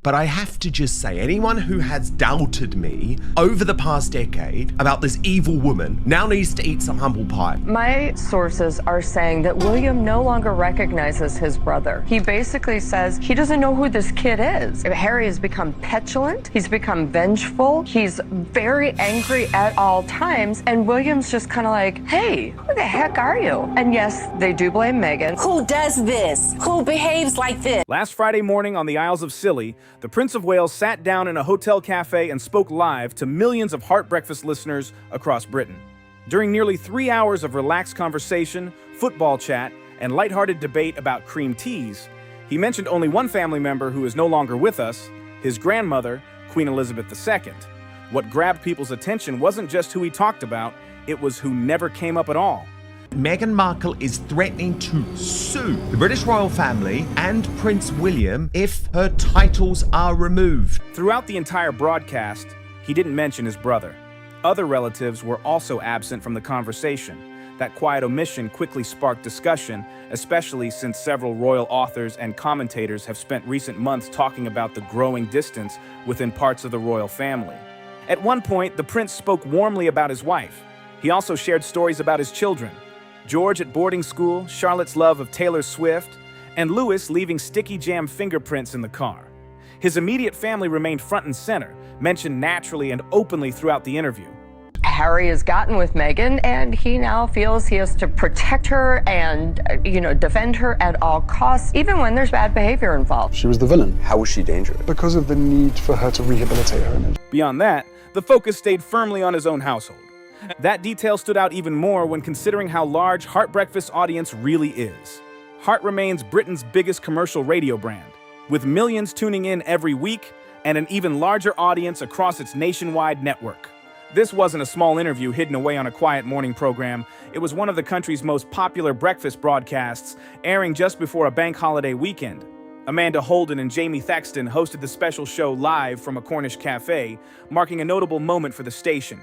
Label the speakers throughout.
Speaker 1: But I have to just say, anyone who has doubted me over the past decade about this evil woman now needs to eat some humble pie.
Speaker 2: My sources are saying that William no longer recognizes his brother. He basically says he doesn't know who this kid is. Harry has become petulant, he's become vengeful, he's very angry at all times, and William's just kind of like, hey, who the heck are you? And yes, they do blame Meghan.
Speaker 3: Who does this? Who behaves like this?
Speaker 4: Last Friday morning on the Isles of Scilly, the Prince of Wales sat down in a hotel cafe and spoke live to millions of Heart Breakfast listeners across Britain. During nearly 3 hours of relaxed conversation, football chat, and lighthearted debate about cream teas, he mentioned only one family member who is no longer with us, his grandmother, Queen Elizabeth II. What grabbed people's attention wasn't just who he talked about, it was who never came up at all.
Speaker 1: Meghan Markle is threatening to sue the British royal family and Prince William if her titles are removed.
Speaker 4: Throughout the entire broadcast, he didn't mention his brother. Other relatives were also absent from the conversation. That quiet omission quickly sparked discussion, especially since several royal authors and commentators have spent recent months talking about the growing distance within parts of the royal family. At one point, the prince spoke warmly about his wife. He also shared stories about his children. George at boarding school, Charlotte's love of Taylor Swift, and Louis leaving sticky jam fingerprints in the car. His immediate family remained front and center, mentioned naturally and openly throughout the interview.
Speaker 2: Harry has gotten with Meghan, and he now feels he has to protect her and, defend her at all costs, even when there's bad behavior involved.
Speaker 5: She was the villain.
Speaker 6: How was she dangerous?
Speaker 5: Because of the need for her to rehabilitate her image.
Speaker 4: Beyond that, the focus stayed firmly on his own household. That detail stood out even more when considering how large Heart Breakfast's audience really is. Heart remains Britain's biggest commercial radio brand, with millions tuning in every week and an even larger audience across its nationwide network. This wasn't a small interview hidden away on a quiet morning program. It was one of the country's most popular breakfast broadcasts, airing just before a bank holiday weekend. Amanda Holden and Jamie Thaxton hosted the special show live from a Cornish cafe, marking a notable moment for the station.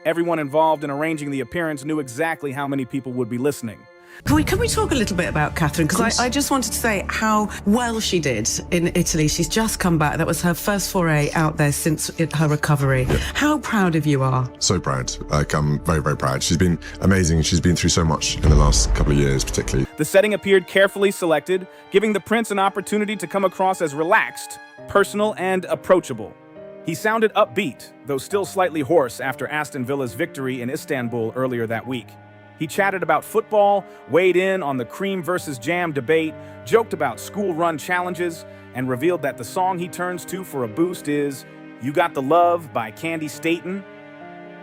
Speaker 4: Everyone involved in arranging the appearance knew exactly how many people would be listening.
Speaker 7: Can we talk a little bit about Catherine? Because I just wanted to say how well she did in Italy. She's just come back. That was her first foray out there since her recovery. Yeah. How proud of you are?
Speaker 8: So proud. I'm very, very proud. She's been amazing. She's been through so much in the last couple of years, particularly.
Speaker 4: The setting appeared carefully selected, giving the prince an opportunity to come across as relaxed, personal, and approachable. He sounded upbeat, though still slightly hoarse after Aston Villa's victory in Istanbul earlier that week. He chatted about football, weighed in on the cream versus jam debate, joked about school-run challenges, and revealed that the song he turns to for a boost is "You Got the Love" by Candy Staton.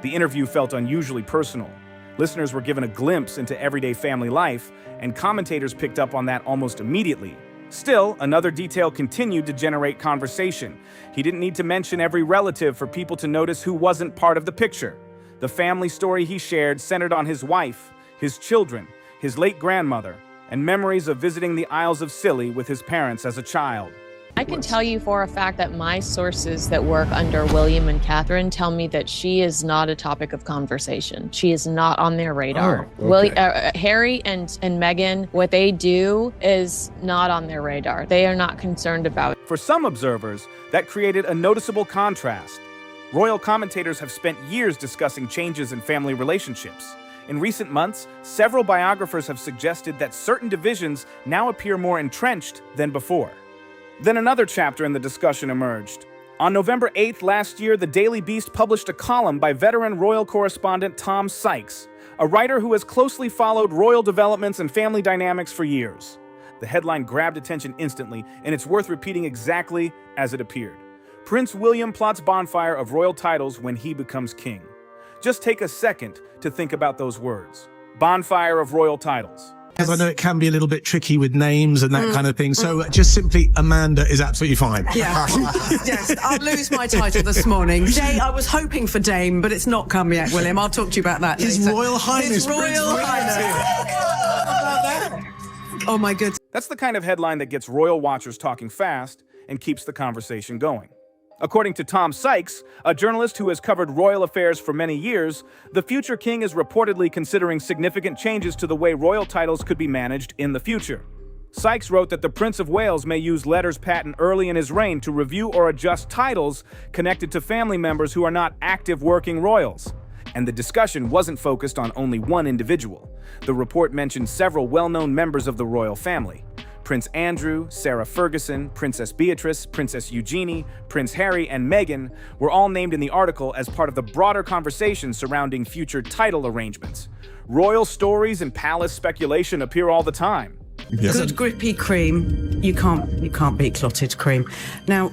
Speaker 4: The interview felt unusually personal. Listeners were given a glimpse into everyday family life, and commentators picked up on that almost immediately. Still, another detail continued to generate conversation. He didn't need to mention every relative for people to notice who wasn't part of the picture. The family story he shared centered on his wife, his children, his late grandmother, and memories of visiting the Isles of Scilly with his parents as a child.
Speaker 9: I can tell you for a fact that my sources that work under William and Catherine tell me that she is not a topic of conversation. She is not on their radar.
Speaker 8: Oh, okay.
Speaker 9: Harry and Meghan, what they do is not on their radar. They are not concerned about it.
Speaker 4: For some observers, that created a noticeable contrast. Royal commentators have spent years discussing changes in family relationships. In recent months, several biographers have suggested that certain divisions now appear more entrenched than before. Then another chapter in the discussion emerged. On November 8th last year, the Daily Beast published a column by veteran royal correspondent Tom Sykes, a writer who has closely followed royal developments and family dynamics for years. The headline grabbed attention instantly, and it's worth repeating exactly as it appeared. Prince William plots bonfire of royal titles when he becomes king. Just take a second to think about those words. Bonfire of royal titles.
Speaker 10: Because I know it can be a little bit tricky with names and that kind of thing. So just simply Amanda is absolutely fine.
Speaker 7: Yeah. Yes, I'll lose my title this morning. I was hoping for Dame, but it's not come yet, William. I'll talk to you about that
Speaker 10: His
Speaker 7: later.
Speaker 10: Royal Highness.
Speaker 7: His Royal Highness. Oh my goodness.
Speaker 4: That's the kind of headline that gets royal watchers talking fast and keeps the conversation going. According to Tom Sykes, a journalist who has covered royal affairs for many years, the future king is reportedly considering significant changes to the way royal titles could be managed in the future. Sykes wrote that the Prince of Wales may use letters patent early in his reign to review or adjust titles connected to family members who are not active working royals. And the discussion wasn't focused on only one individual. The report mentioned several well-known members of the royal family. Prince Andrew, Sarah Ferguson, Princess Beatrice, Princess Eugenie, Prince Harry, and Meghan were all named in the article as part of the broader conversation surrounding future title arrangements. Royal stories and palace speculation appear all the time.
Speaker 8: Yes.
Speaker 7: Good grippy cream. You can't beat clotted cream. Now,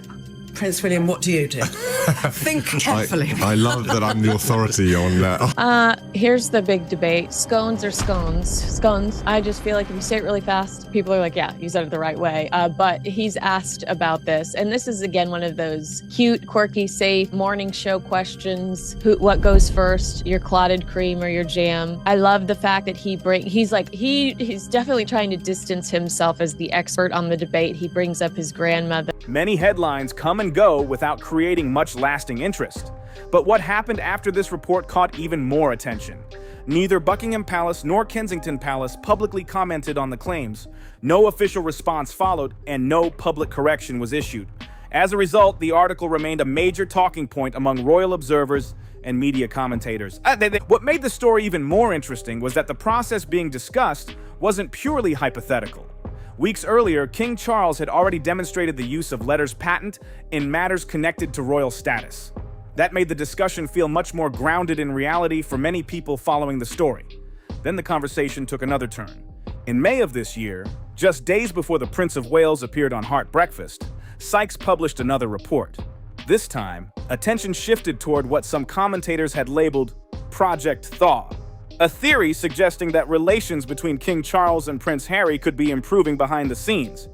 Speaker 7: Prince William, what do you do? Think carefully.
Speaker 8: I love that I'm the authority on that.
Speaker 9: Here's the big debate. Scones or scones? Scones. I just feel like if you say it really fast, people are like, yeah, you said it the right way. But he's asked about this. And this is, again, one of those cute, quirky, safe morning show questions. What goes first, your clotted cream or your jam? I love the fact that he's definitely trying to distance himself as the expert on the debate. He brings up his grandmother.
Speaker 4: Many headlines come and go without creating much lasting interest. But what happened after this report caught even more attention. Neither Buckingham Palace nor Kensington Palace publicly commented on the claims. No official response followed, and no public correction was issued. As a result, the article remained a major talking point among royal observers and media commentators. What made the story even more interesting was that the process being discussed wasn't purely hypothetical. Weeks earlier, King Charles had already demonstrated the use of letters patent in matters connected to royal status. That made the discussion feel much more grounded in reality for many people following the story. Then the conversation took another turn. In May of this year, just days before the Prince of Wales appeared on Heart Breakfast, Sykes published another report. This time, attention shifted toward what some commentators had labeled Project Thaw, a theory suggesting that relations between King Charles and Prince Harry could be improving behind the scenes.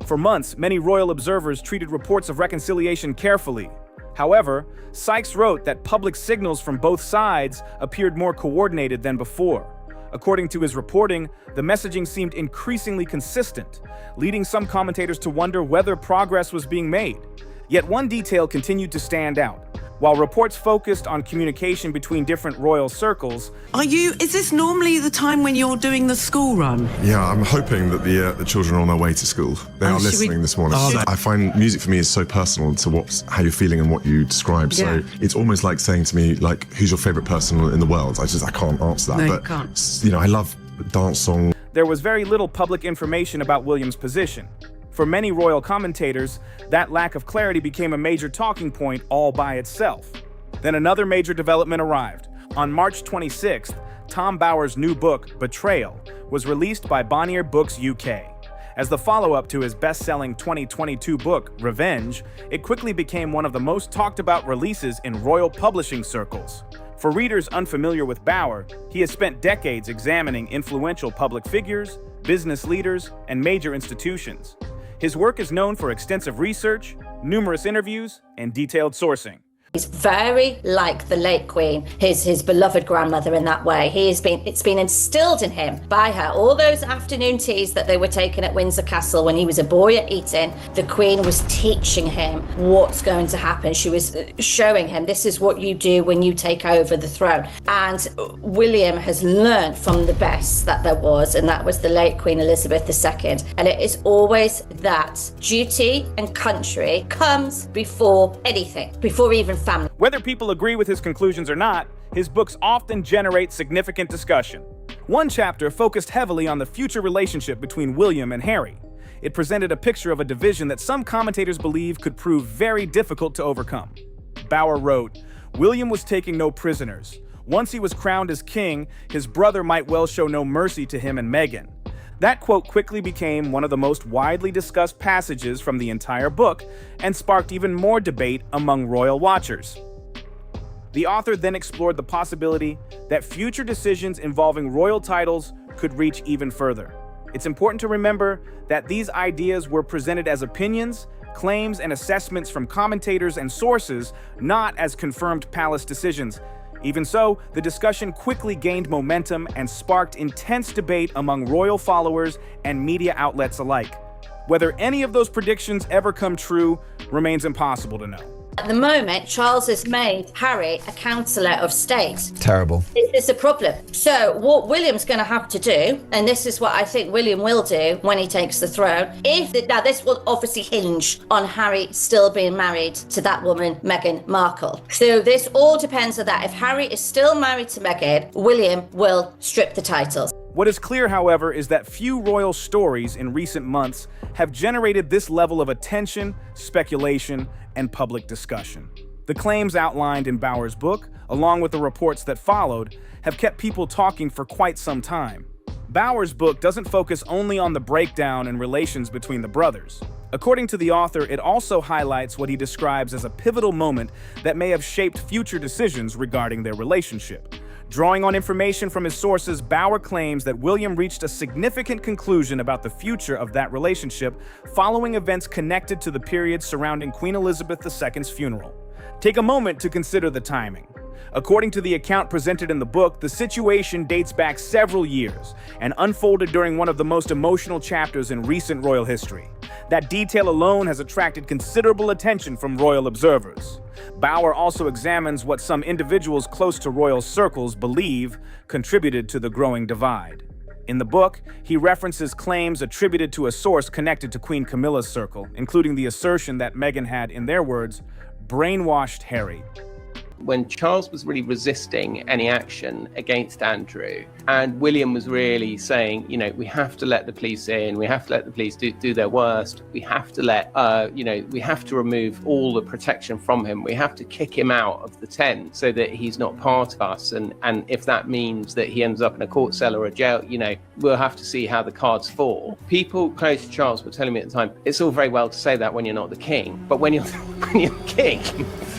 Speaker 4: For months, many royal observers treated reports of reconciliation carefully. However, Sykes wrote that public signals from both sides appeared more coordinated than before. According to his reporting, the messaging seemed increasingly consistent, leading some commentators to wonder whether progress was being made. Yet one detail continued to stand out. While reports focused on communication between different royal circles,
Speaker 7: Is this normally the time when you're doing the school run?
Speaker 8: Yeah, I'm hoping that the children are on their way to school. They are listening this morning. I find music for me is so personal to how you're feeling and what you describe.
Speaker 7: Yeah.
Speaker 8: So it's almost like saying to me, like, who's your favorite person in the world? I can't answer that.
Speaker 7: No,
Speaker 8: but
Speaker 7: you can't.
Speaker 8: I love dance songs.
Speaker 4: there was very little public information about William's position. For many royal commentators, that lack of clarity became a major talking point all by itself. Then another major development arrived. On March 26th, Tom Bower's new book, Betrayal, was released by Bonnier Books UK. As the follow-up to his best-selling 2022 book, Revenge, it quickly became one of the most talked-about releases in royal publishing circles. For readers unfamiliar with Bower, he has spent decades examining influential public figures, business leaders, and major institutions. His work is known for extensive research, numerous interviews, and detailed sourcing.
Speaker 6: He's very like the late Queen, his beloved grandmother in that way. It's been instilled in him by her. All those afternoon teas that they were taking at Windsor Castle when he was a boy at Eton, the Queen was teaching him what's going to happen. She was showing him, this is what you do when you take over the throne. And William has learned from the best that there was, and that was the late Queen Elizabeth II. And it is always that duty and country comes before anything, before even family.
Speaker 4: Whether people agree with his conclusions or not, his books often generate significant discussion. One chapter focused heavily on the future relationship between William and Harry. It presented a picture of a division that some commentators believe could prove very difficult to overcome. Bower wrote, "William was taking no prisoners. Once he was crowned as king, his brother might well show no mercy to him and Meghan." That quote quickly became one of the most widely discussed passages from the entire book and sparked even more debate among royal watchers. The author then explored the possibility that future decisions involving royal titles could reach even further. It's important to remember that these ideas were presented as opinions, claims, and assessments from commentators and sources, not as confirmed palace decisions. Even so, the discussion quickly gained momentum and sparked intense debate among royal followers and media outlets alike. Whether any of those predictions ever come true remains impossible to know.
Speaker 6: At the moment, Charles has made Harry a counsellor of state.
Speaker 1: Terrible.
Speaker 6: Is this a problem? So what William's going to have to do, and this is what I think William will do when he takes the throne, now this will obviously hinge on Harry still being married to that woman, Meghan Markle. So this all depends on that. If Harry is still married to Meghan, William will strip the titles.
Speaker 4: What is clear, however, is that few royal stories in recent months have generated this level of attention, speculation, and public discussion. The claims outlined in Bauer's book, along with the reports that followed, have kept people talking for quite some time. Bauer's book doesn't focus only on the breakdown and relations between the brothers. According to the author, it also highlights what he describes as a pivotal moment that may have shaped future decisions regarding their relationship. Drawing on information from his sources, Bauer claims that William reached a significant conclusion about the future of that relationship following events connected to the period surrounding Queen Elizabeth II's funeral. Take a moment to consider the timing. According to the account presented in the book, the situation dates back several years and unfolded during one of the most emotional chapters in recent royal history. That detail alone has attracted considerable attention from royal observers. Bauer also examines what some individuals close to royal circles believe contributed to the growing divide. In the book, he references claims attributed to a source connected to Queen Camilla's circle, including the assertion that Meghan had, in their words, brainwashed Harry.
Speaker 11: When Charles was really resisting any action against Andrew, and William was really saying, we have to let the police in, we have to let the police do their worst, we have to let, we have to remove all the protection from him, we have to kick him out of the tent so that he's not part of us, and if that means that he ends up in a court cell or a jail, we'll have to see how the cards fall. People close to Charles were telling me at the time, it's all very well to say that when you're not the king, but when you're the king,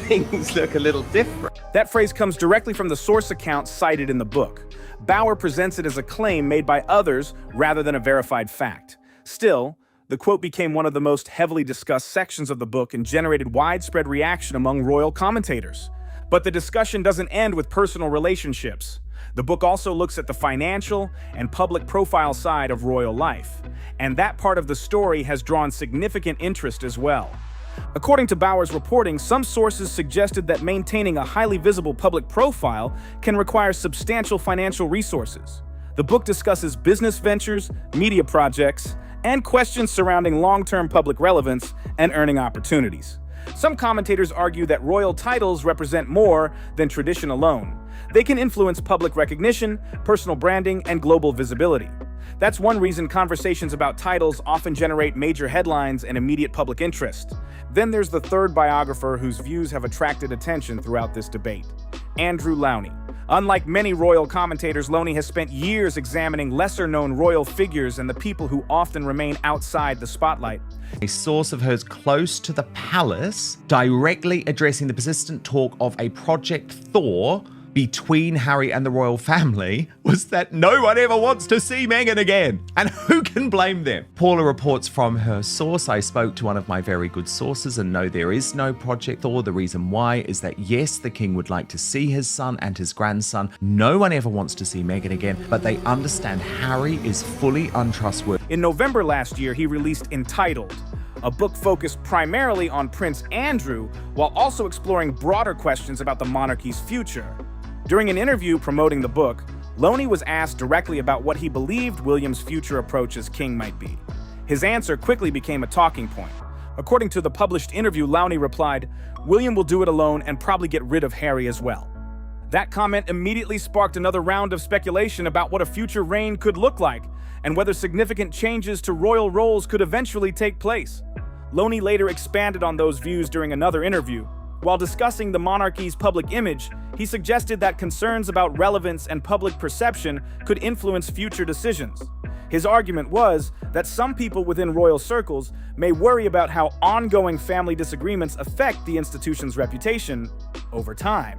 Speaker 11: things look a little different.
Speaker 4: That phrase comes directly from the source account cited in the book. Bauer presents it as a claim made by others rather than a verified fact. Still, the quote became one of the most heavily discussed sections of the book and generated widespread reaction among royal commentators. But the discussion doesn't end with personal relationships. The book also looks at the financial and public profile side of royal life, and that part of the story has drawn significant interest as well. According to Bauer's reporting, some sources suggested that maintaining a highly visible public profile can require substantial financial resources. The book discusses business ventures, media projects, and questions surrounding long-term public relevance and earning opportunities. Some commentators argue that royal titles represent more than tradition alone. They can influence public recognition, personal branding, and global visibility. That's one reason conversations about titles often generate major headlines and immediate public interest. Then there's the third biographer whose views have attracted attention throughout this debate, Andrew Lownie. Unlike many royal commentators, Lownie has spent years examining lesser-known royal figures and the people who often remain outside the spotlight.
Speaker 1: A source of hers close to the palace, directly addressing the persistent talk of a Project Thaw between Harry and the royal family, was that no one ever wants to see Meghan again. And who can blame them? Paula reports from her source, I spoke to one of my very good sources and no, there is no Project Thaw. The reason why is that yes, the king would like to see his son and his grandson. No one ever wants to see Meghan again, but they understand Harry is fully untrustworthy.
Speaker 4: In November last year, he released Entitled, a book focused primarily on Prince Andrew, while also exploring broader questions about the monarchy's future. During an interview promoting the book, Lownie was asked directly about what he believed William's future approach as king might be. His answer quickly became a talking point. According to the published interview, Lownie replied, "William will do it alone and probably get rid of Harry as well." That comment immediately sparked another round of speculation about what a future reign could look like and whether significant changes to royal roles could eventually take place. Lownie later expanded on those views during another interview. While discussing the monarchy's public image, he suggested that concerns about relevance and public perception could influence future decisions. His argument was that some people within royal circles may worry about how ongoing family disagreements affect the institution's reputation over time.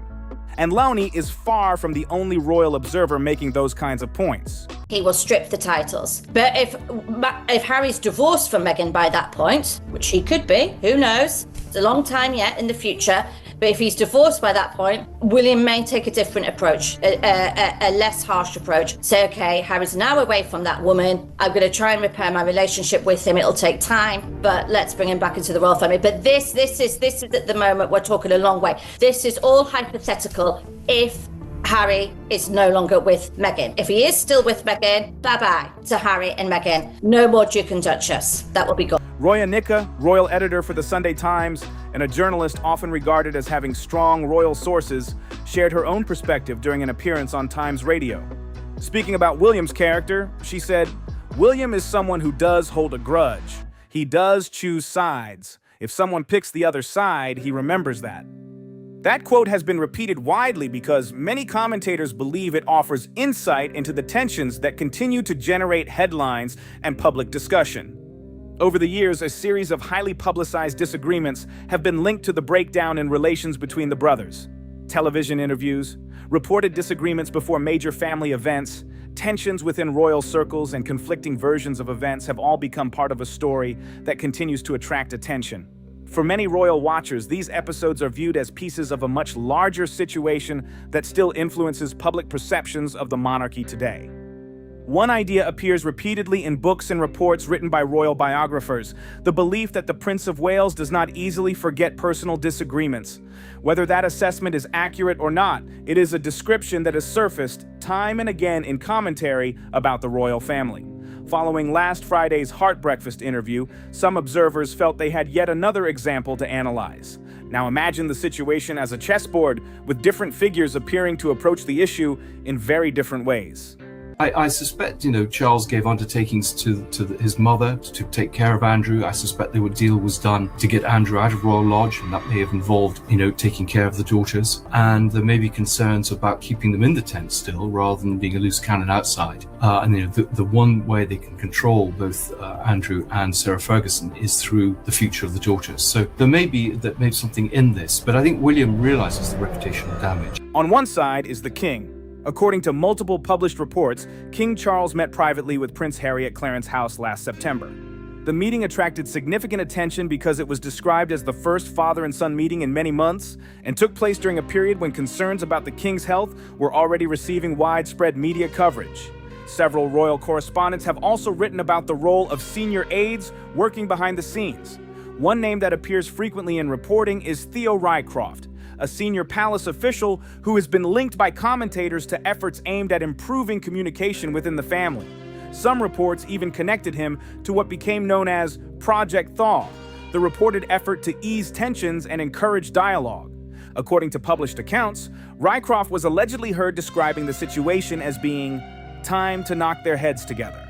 Speaker 4: And Lownie is far from the only royal observer making those kinds of points.
Speaker 6: He will strip the titles. But if Harry's divorced from Meghan by that point, which he could be, who knows? It's a long time yet in the future. But if he's divorced by that point, William may take a different approach, a less harsh approach. Say, okay, Harry's now away from that woman. I'm going to try and repair my relationship with him. It'll take time, but let's bring him back into the royal family. But this is at the moment, we're talking a long way. This is all hypothetical if Harry is no longer with Meghan. If he is still with Meghan, bye-bye to Harry and Meghan. No more Duke and Duchess. That will be gone.
Speaker 4: Roya Nika, royal editor for the Sunday Times and a journalist often regarded as having strong royal sources, shared her own perspective during an appearance on Times Radio. Speaking about William's character, she said, "William is someone who does hold a grudge. He does choose sides. If someone picks the other side, he remembers that." That quote has been repeated widely because many commentators believe it offers insight into the tensions that continue to generate headlines and public discussion. Over the years, a series of highly publicized disagreements have been linked to the breakdown in relations between the brothers. Television interviews, reported disagreements before major family events, tensions within royal circles, and conflicting versions of events have all become part of a story that continues to attract attention. For many royal watchers, these episodes are viewed as pieces of a much larger situation that still influences public perceptions of the monarchy today. One idea appears repeatedly in books and reports written by royal biographers, the belief that the Prince of Wales does not easily forget personal disagreements. Whether that assessment is accurate or not, it is a description that has surfaced time and again in commentary about the royal family. Following last Friday's Heart Breakfast interview, some observers felt they had yet another example to analyze. Now imagine the situation as a chessboard, with different figures appearing to approach the issue in very different ways.
Speaker 12: I suspect, Charles gave undertakings to his mother to take care of Andrew. I suspect the deal was done to get Andrew out of Royal Lodge, and that may have involved, taking care of the daughters. And there may be concerns about keeping them in the tent still, rather than being a loose cannon outside. The one way they can control both Andrew and Sarah Ferguson is through the future of the daughters. So there may be something in this, but I think William realizes the reputational damage.
Speaker 4: On one side is the king. According to multiple published reports, King Charles met privately with Prince Harry at Clarence House last September. The meeting attracted significant attention because it was described as the first father and son meeting in many months and took place during a period when concerns about the king's health were already receiving widespread media coverage. Several royal correspondents have also written about the role of senior aides working behind the scenes. One name that appears frequently in reporting is Theo Rycroft, a senior palace official who has been linked by commentators to efforts aimed at improving communication within the family. Some reports even connected him to what became known as Project Thaw, the reported effort to ease tensions and encourage dialogue. According to published accounts, Rycroft was allegedly heard describing the situation as being time to knock their heads together.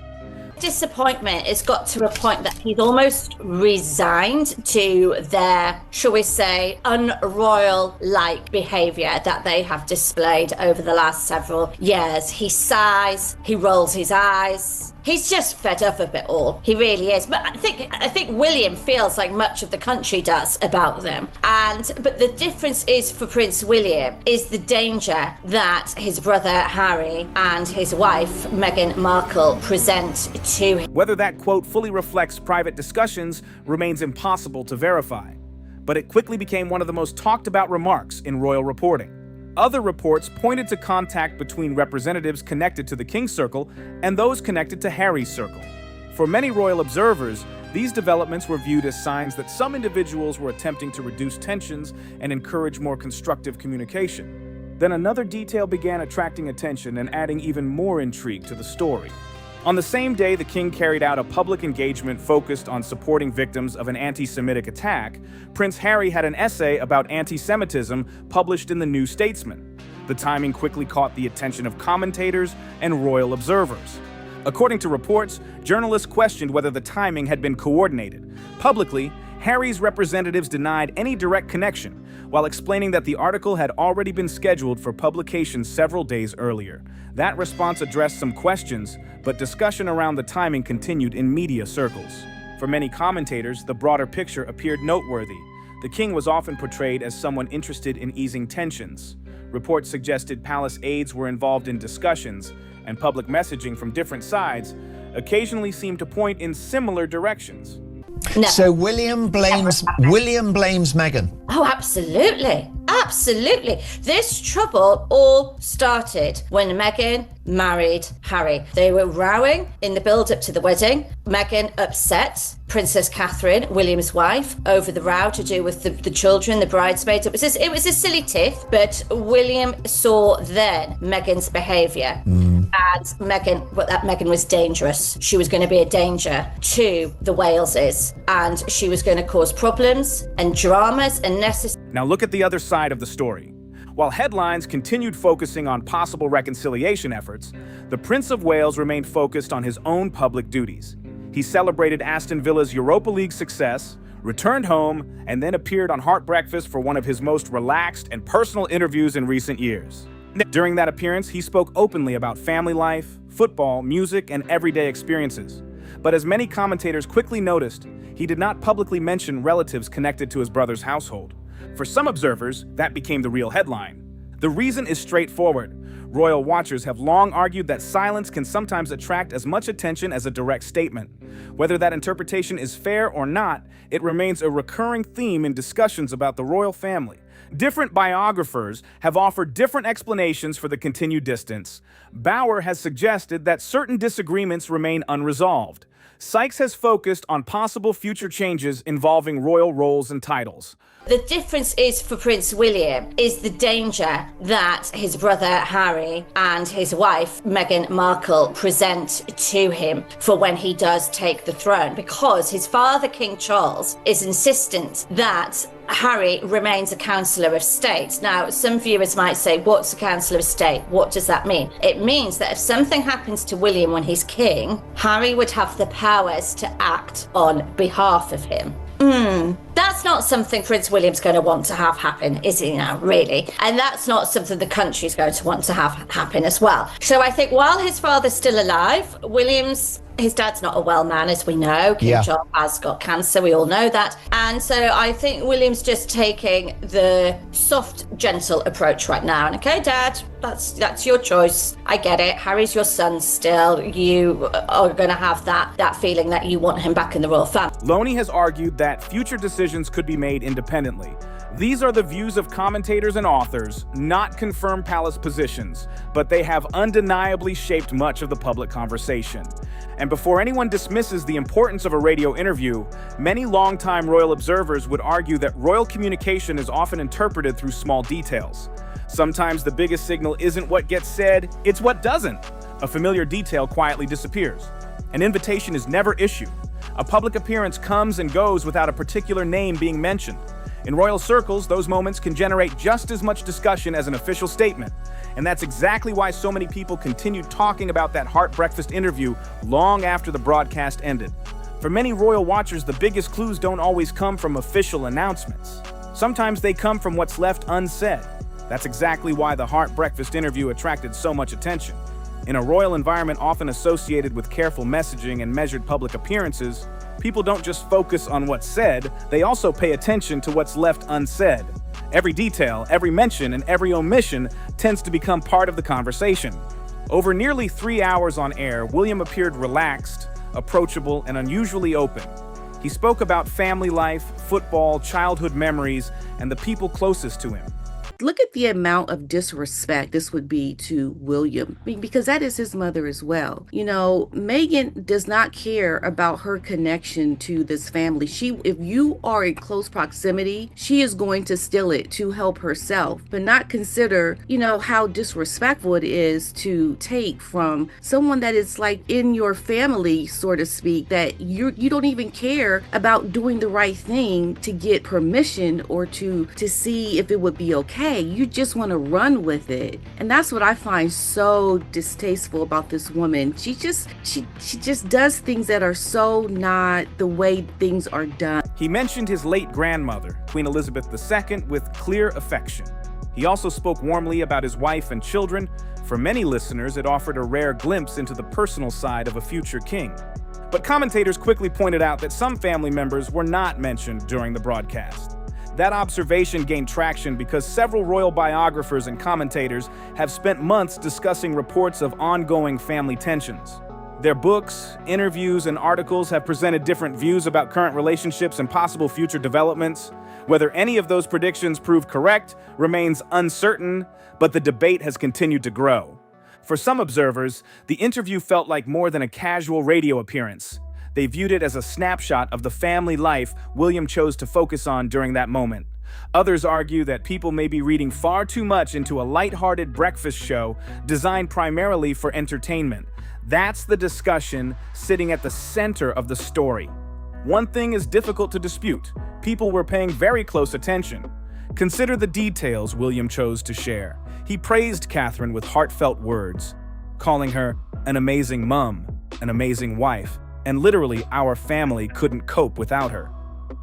Speaker 6: Disappointment has got to a point that he's almost resigned to their, shall we say, unroyal-like behaviour that they have displayed over the last several years. He sighs, he rolls his eyes. He's just fed up of it all. He really is. But I think William feels like much of the country does about them. But the difference is for Prince William is the danger that his brother Harry and his wife Meghan Markle present to him.
Speaker 4: Whether that quote fully reflects private discussions remains impossible to verify, but it quickly became one of the most talked about remarks in royal reporting. Other reports pointed to contact between representatives connected to the King's Circle and those connected to Harry's Circle. For many royal observers, these developments were viewed as signs that some individuals were attempting to reduce tensions and encourage more constructive communication. Then another detail began attracting attention and adding even more intrigue to the story. On the same day the king carried out a public engagement focused on supporting victims of an anti-Semitic attack, Prince Harry had an essay about anti-Semitism published in the New Statesman. The timing quickly caught the attention of commentators and royal observers. According to reports, journalists questioned whether the timing had been coordinated. Publicly, Harry's representatives denied any direct connection, while explaining that the article had already been scheduled for publication several days earlier. That response addressed some questions, but discussion around the timing continued in media circles. For many commentators, the broader picture appeared noteworthy. The king was often portrayed as someone interested in easing tensions. Reports suggested palace aides were involved in discussions, and public messaging from different sides occasionally seemed to point in similar directions.
Speaker 13: No. So William blames Meghan.
Speaker 6: Oh, absolutely. Absolutely. This trouble all started when Meghan married Harry. They were rowing in the build-up to the wedding. Meghan upset Princess Catherine, William's wife, over the row to do with the children, the bridesmaids. It was a silly tiff, but William saw then Meghan's behaviour. And Meghan was dangerous. She was going to be a danger to the Waleses, and she was going to cause problems and dramas and
Speaker 4: Now look at the other side of the story. While headlines continued focusing on possible reconciliation efforts, the Prince of Wales remained focused on his own public duties. He celebrated Aston Villa's Europa League success, returned home, and then appeared on Heart Breakfast for one of his most relaxed and personal interviews in recent years. During that appearance, he spoke openly about family life, football, music, and everyday experiences. But as many commentators quickly noticed, he did not publicly mention relatives connected to his brother's household. For some observers, that became the real headline. The reason is straightforward. Royal watchers have long argued that silence can sometimes attract as much attention as a direct statement. Whether that interpretation is fair or not, it remains a recurring theme in discussions about the royal family. Different biographers have offered different explanations for the continued distance. Bauer has suggested that certain disagreements remain unresolved. Sykes has focused on possible future changes involving royal roles and titles.
Speaker 6: The difference is for Prince William is the danger that his brother Harry and his wife Meghan Markle present to him for when he does take the throne, because his father King Charles is insistent that Harry remains a Councillor of State. Now, some viewers might say, what's a Councillor of State? What does that mean? It means that if something happens to William when he's king, Harry would have the powers to act on behalf of him. That's not something Prince William's going to want to have happen, is he now, really? And that's not something the country's going to want to have happen as well. So I think while his father's still alive, his dad's not a well man, as we know. King Charles has got cancer, we all know that. And so I think William's just taking the soft, gentle approach right now. And okay, Dad, that's your choice. I get it. Harry's your son still. You are going to have that feeling that you want him back in the royal family.
Speaker 4: Lownie has argued that future decisions could be made independently. These are the views of commentators and authors, not confirmed palace positions, but they have undeniably shaped much of the public conversation. And before anyone dismisses the importance of a radio interview, many longtime royal observers would argue that royal communication is often interpreted through small details. Sometimes the biggest signal isn't what gets said, it's what doesn't. A familiar detail quietly disappears. An invitation is never issued. A public appearance comes and goes without a particular name being mentioned. In royal circles, those moments can generate just as much discussion as an official statement. And that's exactly why so many people continued talking about that Heart Breakfast interview long after the broadcast ended. For many royal watchers, the biggest clues don't always come from official announcements. Sometimes they come from what's left unsaid. That's exactly why the Heart Breakfast interview attracted so much attention. In a royal environment often associated with careful messaging and measured public appearances, people don't just focus on what's said, they also pay attention to what's left unsaid. Every detail, every mention, and every omission tends to become part of the conversation. Over nearly 3 hours on air, William appeared relaxed, approachable, and unusually open. He spoke about family life, football, childhood memories, and the people closest to him.
Speaker 13: Look at the amount of disrespect this would be to William, because that is his mother as well. You know, Meghan does not care about her connection to this family. If you are in close proximity, she is going to steal it to help herself, but not consider, how disrespectful it is to take from someone that is like in your family, so to speak, that you don't even care about doing the right thing to get permission or to see if it would be okay. You just want to run with it. And that's what I find so distasteful about this woman. She just does things that are so not the way things are done.
Speaker 4: He mentioned his late grandmother, Queen Elizabeth II, with clear affection. He also spoke warmly about his wife and children. For many listeners, it offered a rare glimpse into the personal side of a future king. But commentators quickly pointed out that some family members were not mentioned during the broadcast. That observation gained traction because several royal biographers and commentators have spent months discussing reports of ongoing family tensions. Their books, interviews, and articles have presented different views about current relationships and possible future developments. Whether any of those predictions prove correct remains uncertain, but the debate has continued to grow. For some observers, the interview felt like more than a casual radio appearance. They viewed it as a snapshot of the family life William chose to focus on during that moment. Others argue that people may be reading far too much into a lighthearted breakfast show designed primarily for entertainment. That's the discussion sitting at the center of the story. One thing is difficult to dispute. People were paying very close attention. Consider the details William chose to share. He praised Catherine with heartfelt words, calling her an amazing mum, an amazing wife, and literally our family couldn't cope without her.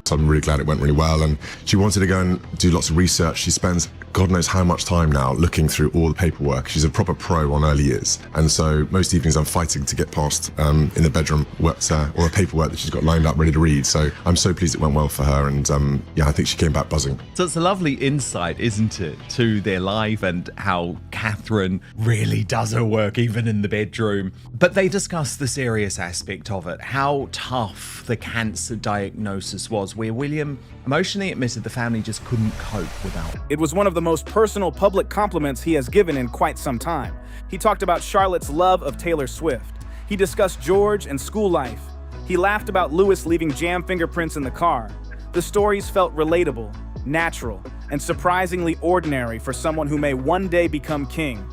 Speaker 8: So I'm really glad it went really well, and she wanted to go and do lots of research. She spends God knows how much time now looking through all the paperwork. She's a proper pro on early years, and so most evenings I'm fighting to get past in the bedroom all the paperwork that she's got lined up ready to read. So I'm so pleased it went well for her, and yeah, I think she came back buzzing.
Speaker 1: So it's a lovely insight, isn't it, to their life and how Catherine really does her work even in the bedroom. But they discuss the serious aspect of it, how tough the cancer diagnosis was, where William emotionally admitted the family just couldn't cope without it.
Speaker 4: It was one of the most personal public compliments he has given in quite some time. He talked about Charlotte's love of Taylor Swift. He discussed George and school life. He laughed about Lewis leaving jam fingerprints in the car. The stories felt relatable, natural, and surprisingly ordinary for someone who may one day become king.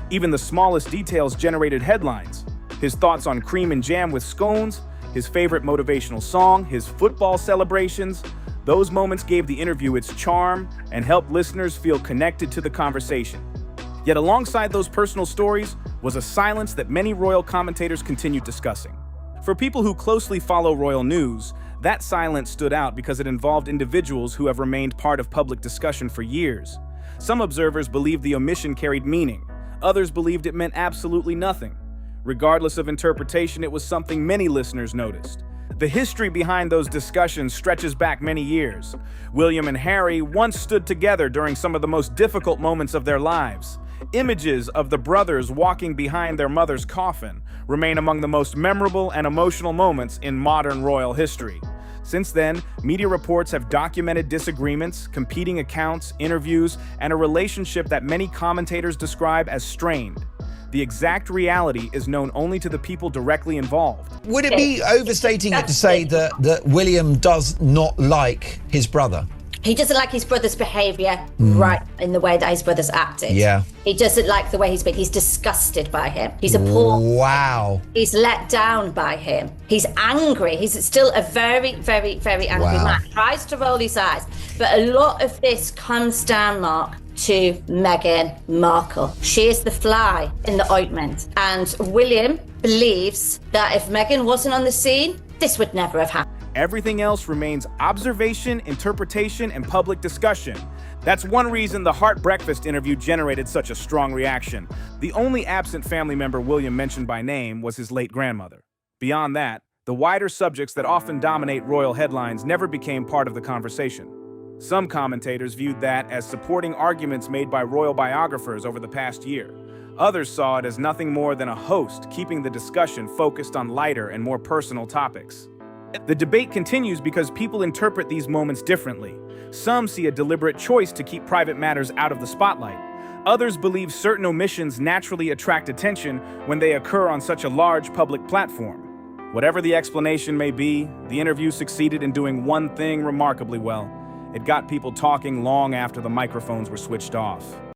Speaker 4: Even the smallest details generated headlines. His thoughts on cream and jam with scones, his favorite motivational song, his football celebrations. Those moments gave the interview its charm and helped listeners feel connected to the conversation. Yet alongside those personal stories was a silence that many royal commentators continued discussing. For people who closely follow royal news, that silence stood out because it involved individuals who have remained part of public discussion for years. Some observers believed the omission carried meaning. Others believed it meant absolutely nothing. Regardless of interpretation, it was something many listeners noticed. The history behind those discussions stretches back many years. William and Harry once stood together during some of the most difficult moments of their lives. Images of the brothers walking behind their mother's coffin remain among the most memorable and emotional moments in modern royal history. Since then, media reports have documented disagreements, competing accounts, interviews, and a relationship that many commentators describe as strained. The exact reality is known only to the people directly involved.
Speaker 14: Would it be overstating it to say that William does not like his brother?
Speaker 6: He doesn't like his brother's behaviour, right, in the way that his brother's acted.
Speaker 14: Yeah.
Speaker 6: He doesn't like the way he's been. He's disgusted by him. He's appalled.
Speaker 14: Wow.
Speaker 6: He's let down by him. He's angry. He's still a very, very, very angry man. Tries to roll his eyes. But a lot of this comes down, Mark, to Meghan Markle. She is the fly in the ointment. And William believes that if Meghan wasn't on the scene, this would never have happened.
Speaker 4: Everything else remains observation, interpretation, and public discussion. That's one reason the Heart Breakfast interview generated such a strong reaction. The only absent family member William mentioned by name was his late grandmother. Beyond that, the wider subjects that often dominate royal headlines never became part of the conversation. Some commentators viewed that as supporting arguments made by royal biographers over the past year. Others saw it as nothing more than a host keeping the discussion focused on lighter and more personal topics. The debate continues because people interpret these moments differently. Some see a deliberate choice to keep private matters out of the spotlight. Others believe certain omissions naturally attract attention when they occur on such a large public platform. Whatever the explanation may be, the interview succeeded in doing one thing remarkably well. It got people talking long after the microphones were switched off.